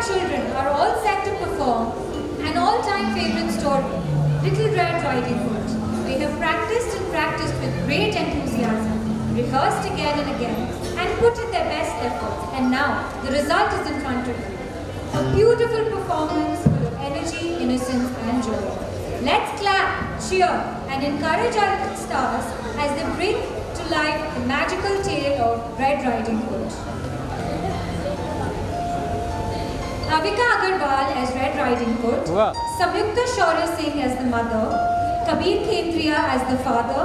children are all set to perform an all-time favorite story, Little Red Riding Hood. We have practiced and practiced with great enthusiasm, rehearsed again and again, and put in their best efforts. And now, the result is in front of you. A beautiful performance full of energy, innocence, and joy. Let's clap, cheer, and encourage our little stars as they bring to life the magical tale of Red Riding Hood. Avika Agarwal as Red Riding Hood, Samyukta Shaurya Singh as the mother, Kabir Khendriya as the father,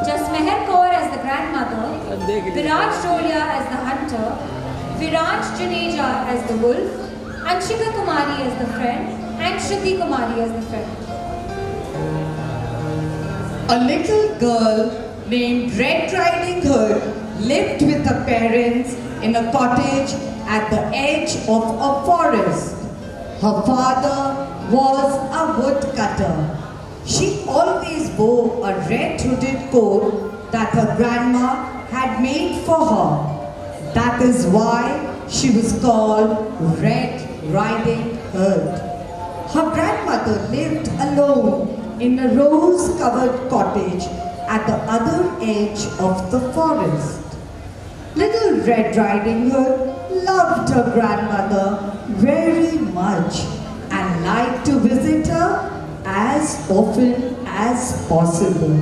Jasmeher Kaur as the grandmother, Viraj Dolia as the hunter, Viraj Janeja as the wolf, Anshika Kumari as the friend, and Shruti Kumari as the friend. A little girl named Red Riding Hood lived with her parents in a cottage at the edge of a forest. Her father was a woodcutter. She always wore a red hooded coat that her grandma had made for her. That is why she was called Red Riding Hood. Her grandmother lived alone in a rose-covered cottage at the other edge of the forest. Little Red Riding Hood loved her grandmother very much and liked to visit her as often as possible.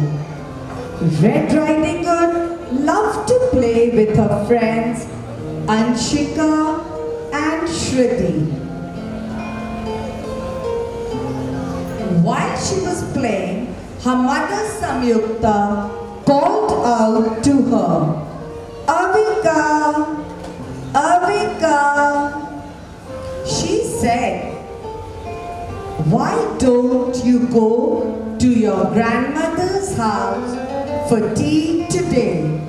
Red Riding Hood loved to play with her friends Anshika and Shruti. While she was playing, her mother Samyukta called out to her, "Avika, Avika." She said, "Why don't you go to your grandmother's house for tea today?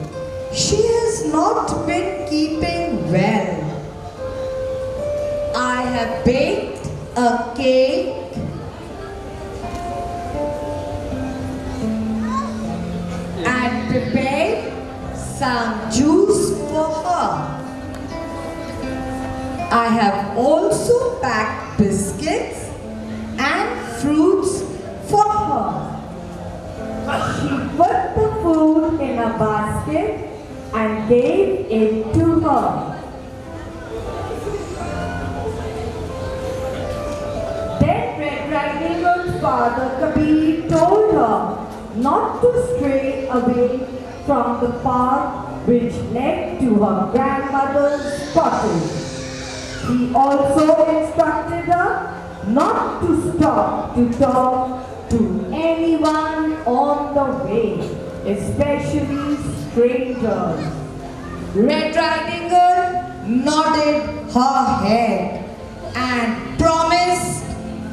She has not been keeping well. I have baked a cake and prepared some juice for her. I have also packed biscuits and fruits for her." She put the food in a basket and gave it to her. Then Red Riding Hood's father Kabir told her not to stray away from the path which led to her grandmother's cottage. He also instructed her not to stop to talk to anyone on the way, especially strangers. Red Riding Hood nodded her head and promised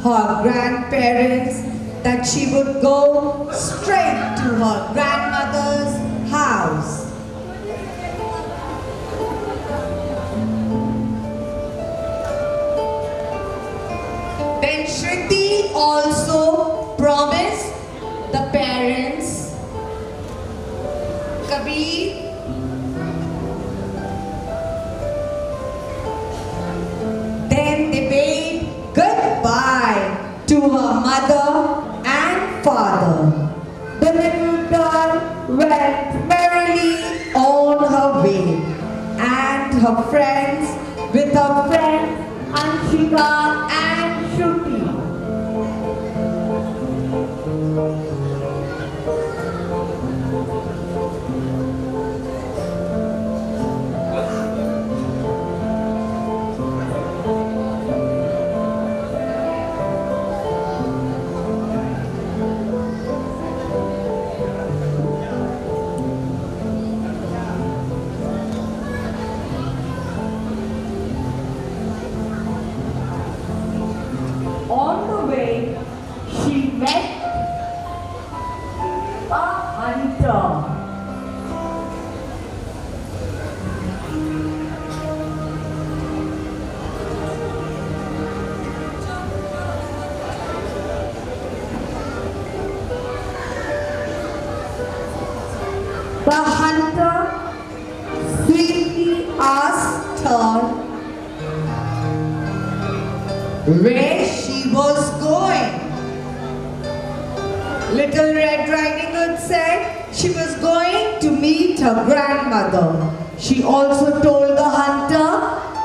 her grandparents that she would go straight to her grandmother's house. Then Shruti also promised the parents, Kabir, then they bade goodbye to her mother and father. The little girl went merrily on her way, and her friends, with her friends Anshika and Shruti. where she was going. Little Red Riding Hood said she was going to meet her grandmother. She also told the hunter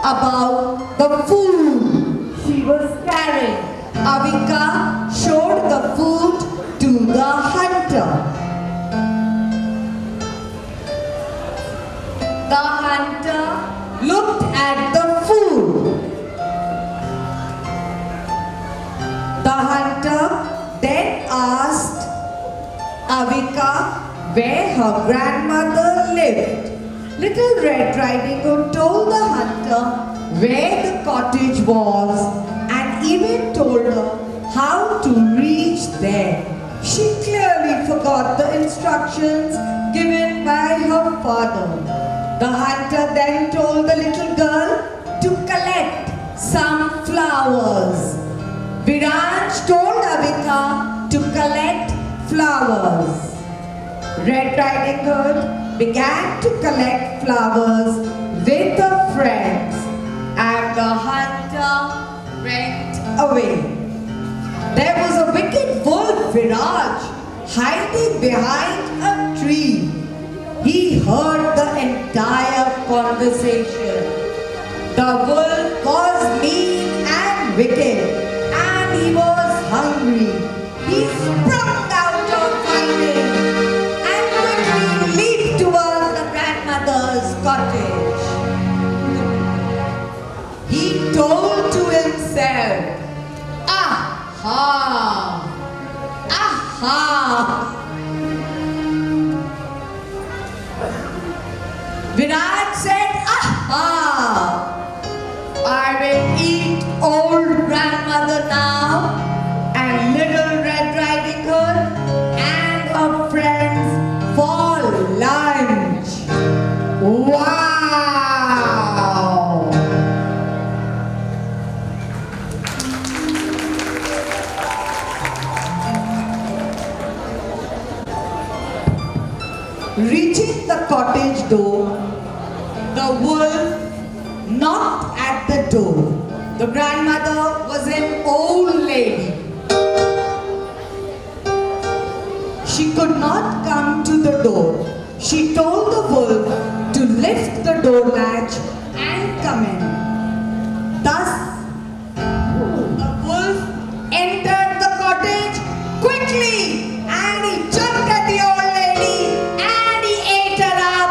about the food she was carrying. Avika showed the food to the hunter. The hunter looked at the food. The hunter then asked Avika where her grandmother lived. Little Red Riding Hood told the hunter where the cottage was and even told her how to reach there. She clearly forgot the instructions given by her father. The hunter then told the little girl to collect some flowers. Viraj told Avika to collect flowers. Red Riding Hood began to collect flowers with her friends and the hunter went away. There was a wicked wolf, Viraj, hiding behind a tree. He heard the entire conversation. The wolf was mean and wicked and he was hungry. He sprung out of hiding and quickly leaped towards the grandmother's cottage. He told to himself, "Aha! Aha!" Viraj said, "Aha! I will eat old grandmother now and little Red Riding Hood and her friends for lunch." Wow! Reaching the cottage door, the wolf knocked at the door. The grandmother was an old lady. She could not come to the door. She told the wolf to lift the door latch and come in. Thus, the wolf entered the cottage quickly and he jumped at the old lady and he ate her up.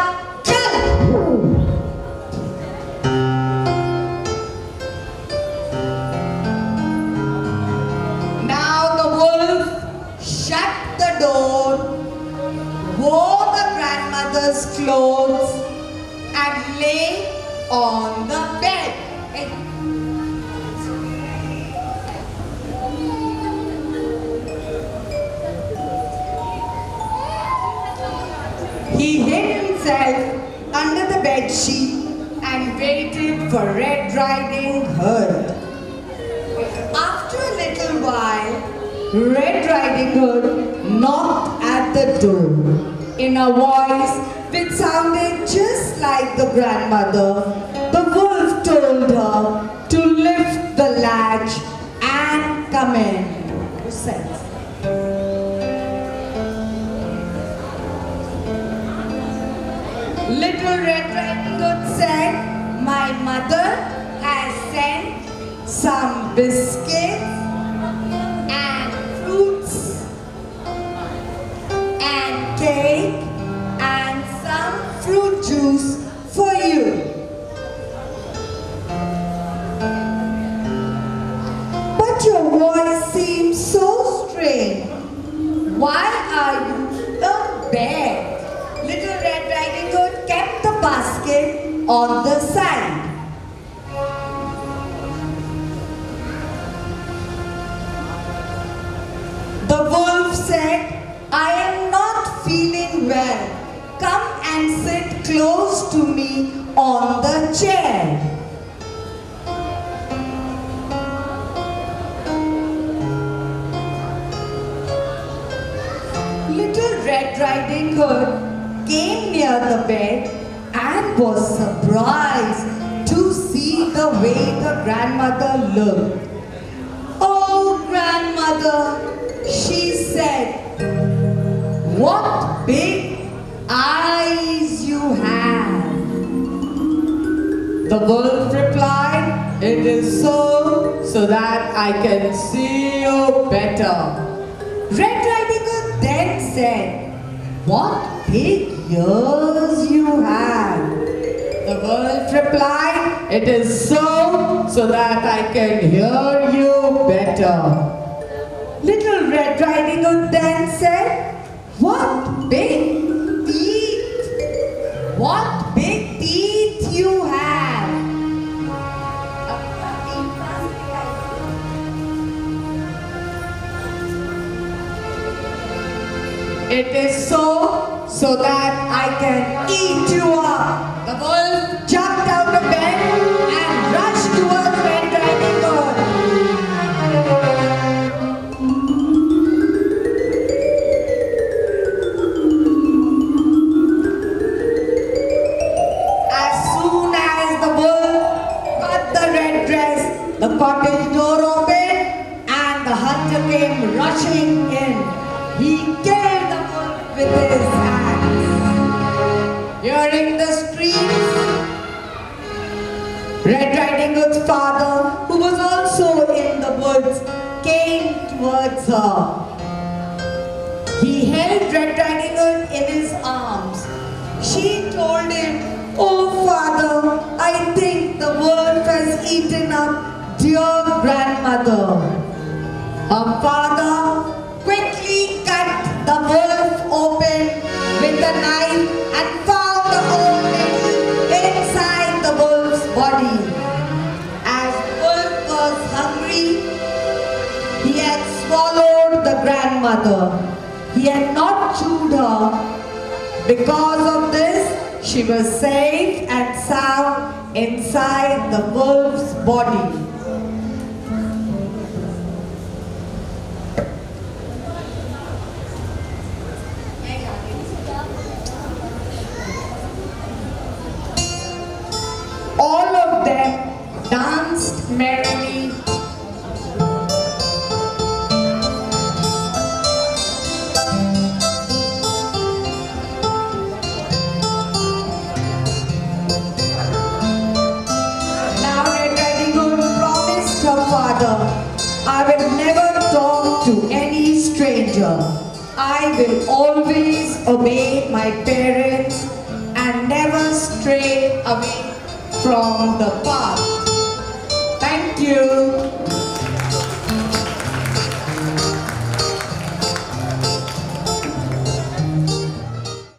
Now the wolf shut the door, wore the grandmother's clothes and lay on the bed. He hid himself under the bed sheet and waited for Red Riding Hood. After a little while, Red Riding Hood knocked at the door. In a voice which sounded just like the grandmother, the wolf told her to lift the latch and come in. Who says? Little Red Riding Hood said, "My mother has sent some biscuits and fruits and cake and some fruit juice for you." "But your voice seems so strange. Why are you in bed?" Little Red Riding Hood kept the basket on the side. The wolf said, "I am not feeling well. Come and sit close to me on the chair." Little Red Riding Hood came near the bed and was surprised to see the way the grandmother looked. grandmother, she said, "What big eyes you have." The wolf replied, "It is so that I can see you better." Red Riding Hood then said, "What big ears you have." The wolf replied, "It is so that I can hear you better." Little Red Riding Hood then said, "What big teeth! What big teeth you have!" "It is so that I can eat you up." The wolf jumped out of bed and rushed towards Red Riding Hood. As soon as the wolf got the red dress, the cottage door opened and the hunter came rushing in. He killed the wolf with his axe. Hearing the screams, Red Riding Hood's father, who was also in the woods, came towards her. He held Red Riding Hood in his arms. She told him, "Oh father, I think the wolf has eaten up dear grandmother." Her father quickly cut the wolf open with a knife and found the old lady inside the wolf's body. As the wolf was hungry, he had swallowed the grandmother. He had not chewed her. Because of this, she was safe and sound inside the wolf's body. All of them danced merrily. Now Red Riding Hood promised her father, "I will never talk to any stranger. I will always obey my parents and never stray away from the path." Thank you.